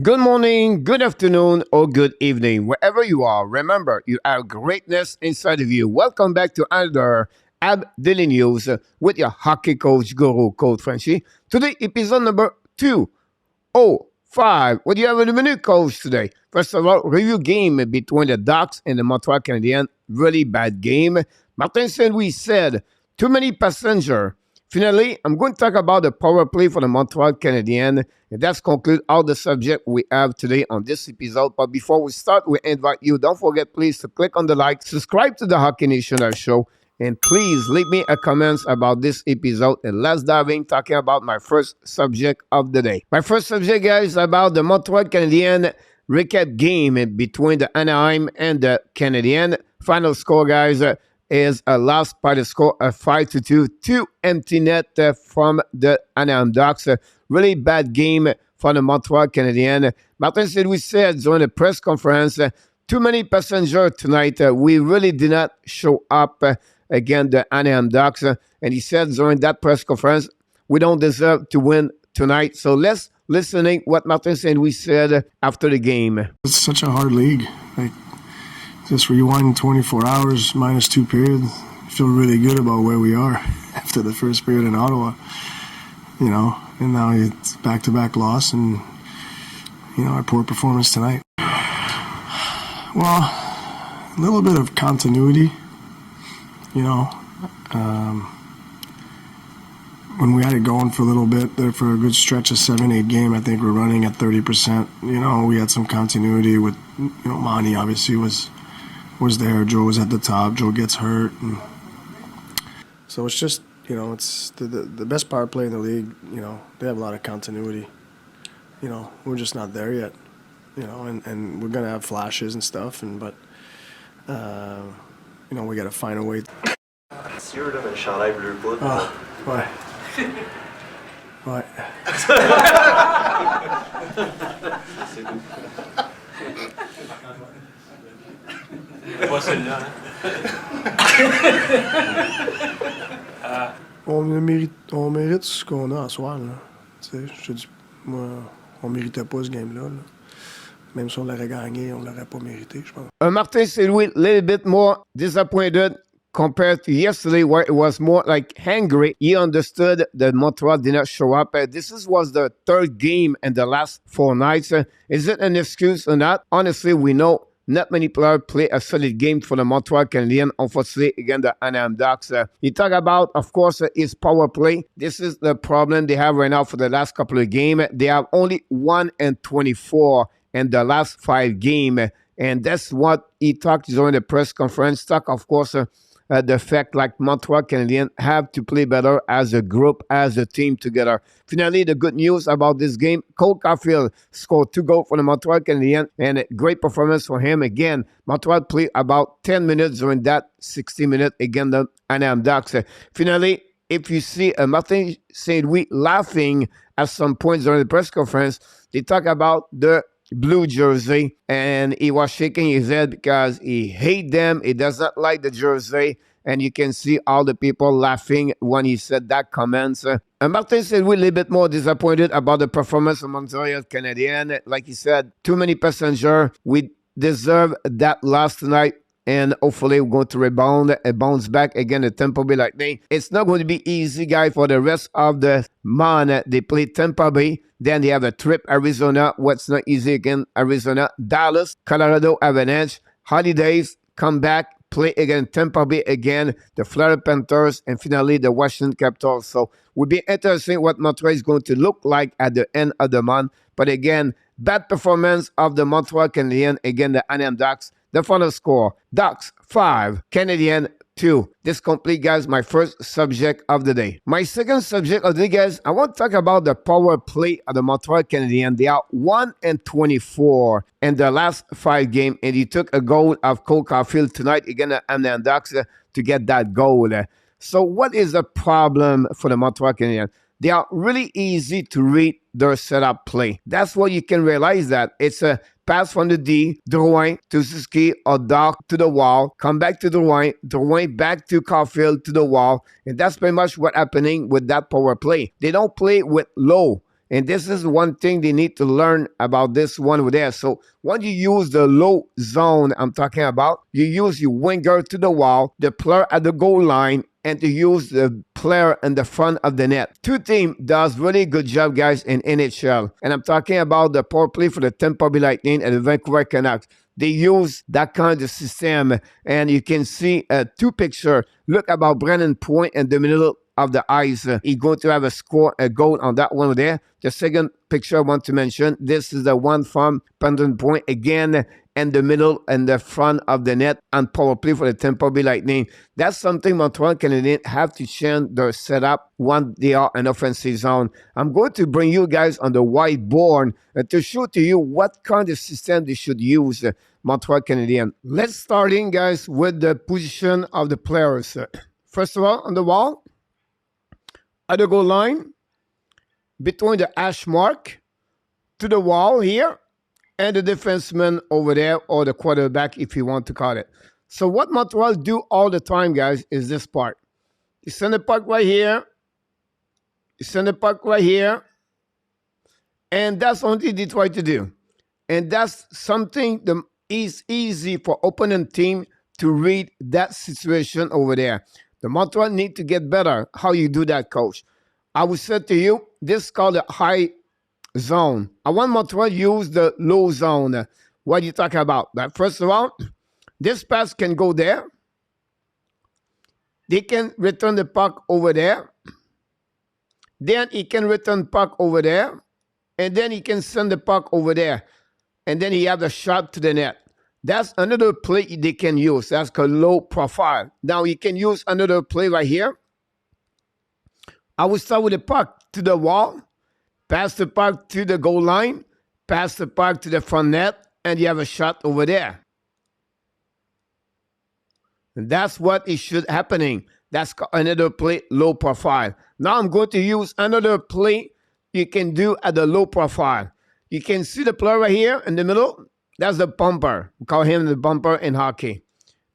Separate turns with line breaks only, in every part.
Good morning, good afternoon, or good evening, wherever you are. Remember, you have greatness inside of you. Welcome back to another Ab Daily News with your hockey coach, guru, Coach Frenchy. Today, episode number 205. What do you have in the menu, coach, today? First of all, review game between the Ducks and the Montreal Canadiens. Really bad game. Martin Saint-Louis said, too many passengers. Finally, I'm going to talk about the power play for the Montreal Canadiens. And that's conclude all the subject we have today on this episode. But before we start, we invite you, don't forget please to click on the like, subscribe to the Hockey Nation show, and please leave me a comments about this episode. And let's dive in talking about my first subject of the day. My first subject, guys, is about the Montreal Canadiens recap game between the Anaheim and the Canadiens. Final score, guys, is a loss by the score of 5-2. Two empty net from the Anaheim Ducks. Really bad game for the Montreal Canadiens. Martin Saint-Louis said during the press conference, too many passengers tonight. We really did not show up against the Anaheim Ducks. And he said during that press conference, we don't deserve to win tonight. So let's listen what Martin Saint-Louis said after the game.
It's such a hard league. Just rewind 24 hours minus 2 periods. Feel really good about where we are after the first period in Ottawa. And now it's back-to-back loss and, our poor performance tonight. Well, a little bit of continuity, when we had it going for a little bit there for a good stretch of 7-8 game, I think we're running at 30%. We had some continuity with, Monty obviously was there. Joe was at the top. Joe gets hurt. And so it's just, it's the best power play in the league. They have a lot of continuity. We're just not there yet. And we're going to have flashes and stuff. But we got to find a way.
Sûr, là, mais le chandail bleu poudre.
Ah, ouais. Ouais.
Pas celle-là,
On mérite ce qu'on a à soir. Là. Je te dis, moi, on méritait pas ce game-là. Là. Même si on l'aurait gagné, on l'aurait pas mérité, je pense.
Martin Saint-Louis, a little bit more disappointed compared to yesterday, where it was more like hangry. He understood that Montreal did not show up. This was the third game in the last 4 nights. Is it an excuse or not? Honestly, we know not many players play a solid game for the Montreal Canadiens, unfortunately, against the Anaheim Ducks. You talk about, of course, his power play. This is the problem they have right now for the last couple of games. They have only 1-24 in the last 5 games. And that's what he talked during the press conference. Talk, of course, the fact like Montreal Canadiens have to play better as a group, as a team together. Finally, the good news about this game, Cole Caulfield scored 2 goals for the Montreal Canadiens and a great performance for him. Again, Montreal played about 10 minutes during that 60 minutes against the Anaheim Ducks. Finally, if you see Martin Saint-Louis laughing at some points during the press conference, they talk about the blue jersey, and he was shaking his head because he hates them. He does not like the jersey, and you can see all the people laughing when he said that comments. Martin said we're a little bit more disappointed about the performance of Montreal Canadiens. Like he said, too many passengers. We deserve that loss tonight. And hopefully we're going to rebound and bounce back again at Tampa Bay Lightning. It's not going to be easy, guys, for the rest of the month. They play Tampa Bay. Then they have a trip Arizona. What's not easy again? Arizona, Dallas, Colorado Avalanche, Holidays, come back, play again Tampa Bay again, the Florida Panthers, and finally the Washington Capitals. So it will be interesting what Montreal is going to look like at the end of the month. But again, bad performance of the Montreal Canadiens against the Anaheim Ducks. The final score, Ducks 5, Canadiens 2. This complete, guys, my first subject of the day. My second subject of the day, guys, I want to talk about the power play of the Montreal Canadiens. They are 1-24 in the last 5 games, and he took a goal of Cole Caulfield tonight against the Anaheim Ducks to get that goal. So what is the problem for the Montreal Canadiens? They are really easy to read their setup play. That's why you can realize that it's a pass from the D, Drouin to Suzuki, or Doc to the wall, come back to Drouin, Drouin back to Caulfield to the wall, and that's pretty much what's happening with that power play. They don't play with low. And this is one thing they need to learn about this one over there. So when you use the low zone I'm talking about, you use your winger to the wall, the player at the goal line, and to use the player in the front of the net. Two team does really good job, guys, in NHL. And I'm talking about the power play for the Tampa Bay Lightning and the Vancouver Canucks. They use that kind of system, and you can see two pictures. Look about Brandon Point in the middle of the ice. He's going to have a goal on that one there. The second picture I want to mention, this is the one from Brandon Point again in the middle and the front of the net on power play for the Tampa Bay Lightning. That's something Montreal Canadiens have to change their setup when they are in offensive zone. I'm going to bring you guys on the whiteboard to show to you what kind of system they should use, Montreal Canadiens. Let's start in, guys, with the position of the players. First of all, on the wall, at the goal line, between the hash mark to the wall here, and the defenseman over there, or the quarterback, if you want to call it. So what Montreal do all the time, guys, is this part. You send the puck right here. You send the puck right here. And that's only they try to do. And that's something that is easy for opponent team to read that situation over there. The Montreal need to get better. How you do that, coach? I would say to you, this is called a high zone. I want Montreal to use the low zone. What are you talking about? But first of all, this pass can go there. They can return the puck over there. Then he can return puck over there. And then he can send the puck over there. And then he have a shot to the net. That's another play they can use. That's called low profile. Now you can use another play right here. I will start with the puck to the wall. Pass the puck to the goal line, pass the puck to the front net, and you have a shot over there. And that's what it should happening. That's another play, low profile. Now I'm going to use another play you can do at the low profile. You can see the player right here in the middle. That's the bumper. We call him the bumper in hockey.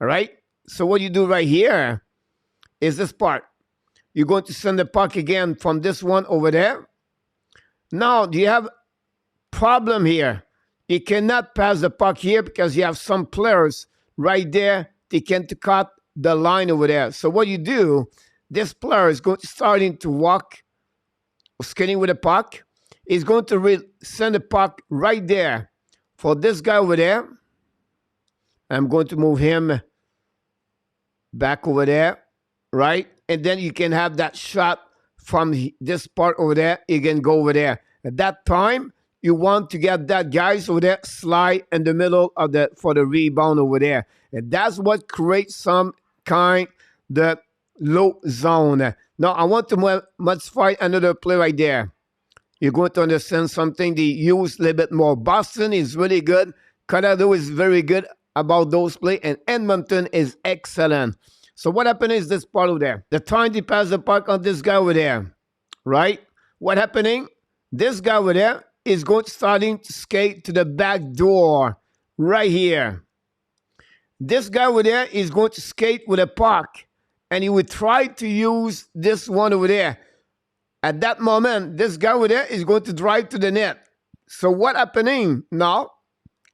All right? So what you do right here is this part. You're going to send the puck again from this one over there. Now, do you have problem here? You cannot pass the puck here because you have some players right there. They can't cut the line over there. So what you do, this player is going to starting to walk, skating with the puck. He's going to send the puck right there for this guy over there. I'm going to move him back over there, right? And then you can have that shot from this part over there. You can go over there. At that time, you want to get that guys over there slide in the middle of for the rebound over there. And that's what creates some kind the low zone. Now, I want to modify another play right there. You're going to understand something they use a little bit more. Boston is really good. Colorado is very good about those plays. And Edmonton is excellent. So what happened is this part over there. The time they pass the puck on this guy over there, right? What happening? This guy over there is starting to skate to the back door right here. This guy over there is going to skate with a puck, and he would try to use this one over there. At that moment, this guy over there is going to drive to the net. So what happening now?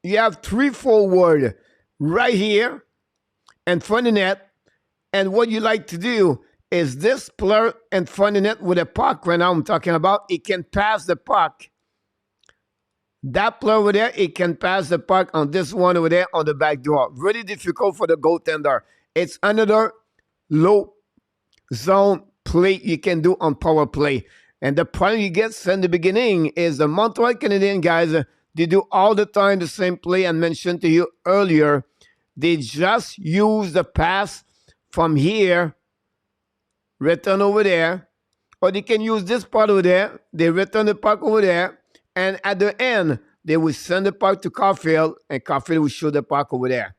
You have 3 forward right here in front of the net. And what you like to do is this player in front of the net with a puck right now I'm talking about, it can pass the puck. That player over there, it can pass the puck on this one over there on the back door. Really difficult for the goaltender. It's another low zone play you can do on power play. And the problem you get in the beginning is the Montreal Canadiens guys, they do all the time the same play I mentioned to you earlier. They just use the pass from here, return over there, or they can use this part over there. They return the puck over there, and at the end, they will send the puck to Caulfield, and Caulfield will shoot the puck over there.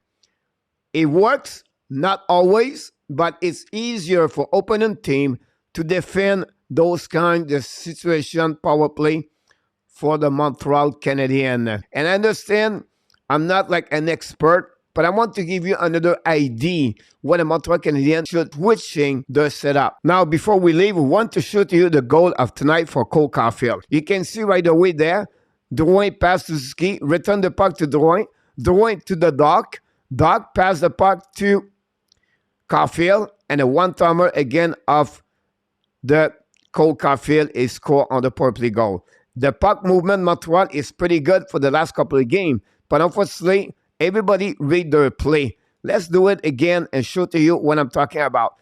It works, not always, but it's easier for opponent team to defend those kind of situation power play for the Montreal Canadiens. And I understand I'm not like an expert But I want to give you another idea when the Montreal Canadiens should switching the setup. Now, before we leave, we want to show to you the goal of tonight for Cole Caulfield. You can see right away there, Drouin pass to Ski, return the puck to Drouin, Drouin to the Doc, Doc pass the puck to Caulfield, and a one-timer again of the Cole Caulfield is scored on the power play goal. The puck movement Montreal is pretty good for the last couple of games, but unfortunately, everybody read the play. Let's do it again and show to you what I'm talking about.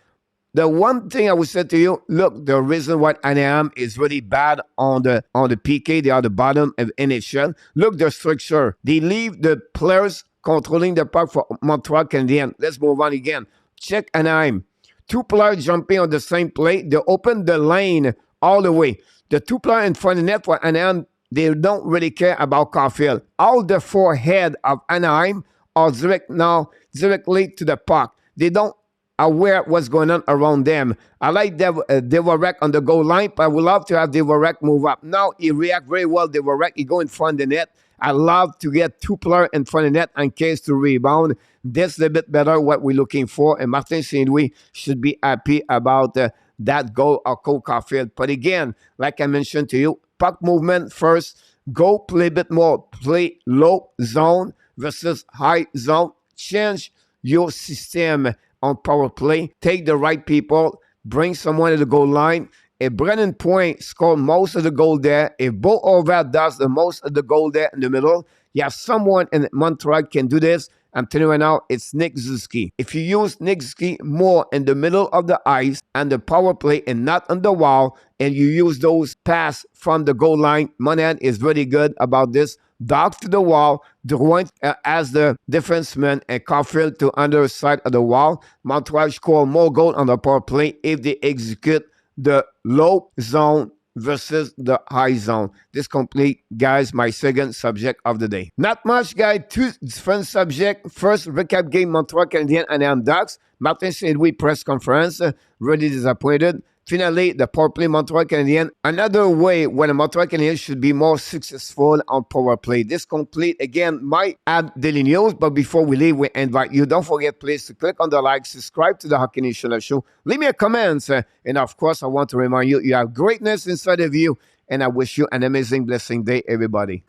The one thing I would say to you, look, the reason why Anaheim is really bad on the PK, they are the bottom of NHL. Look, the structure. They leave the players controlling the puck for Montreal Canadiens. Let's move on again. Check Anaheim. Two players jumping on the same play. They open the lane all the way. The two players in front of the net for Anaheim, they don't really care about Caulfield. All the forehead of Anaheim are directly to the puck. They don't aware what's going on around them. I like Devorek on the goal line, but I would love to have Devorek move up. Now he react very well. Devorek, he go in front of the net. I love to get two players in front of the net in case to rebound. That's a bit better what we're looking for. And Martin Saint-Louis should be happy about that goal of Cole Caulfield. But again, like I mentioned to you, puck movement first. Go play a bit more. Play low zone versus high zone. Change your system on power play. Take the right people. Bring someone to the goal line. If Brennan Point scored most of the goal there, if Bo Horvat does the most of the goal there in the middle, you have someone in Montreal can do this. I'm telling you right now, it's Nick Suzuki. If you use Nick Suzuki more in the middle of the ice and the power play and not on the wall, and you use those pass from the goal line, Monahan is really good about this. Dock to the wall, Drouin as the defenseman, and Caulfield to under side of the wall. Montreal score more goal on the power play if they execute the low zone versus the high zone. This complete, guys, my second subject of the day. Not much, guys. Two different subjects. First, recap game Montreal Canadiens and Anaheim Ducks. Martin Saint-Louis press conference. Really disappointed. Finally, the power play Montreal Canadiens. Another way when the Montreal Canadiens should be more successful on power play. This complete, again, might add daily news, but before we leave, we invite you. Don't forget, please, to click on the like, subscribe to the Hockey Nation Show. Leave me a comment. And of course, I want to remind you, you have greatness inside of you. And I wish you an amazing, blessing day, everybody.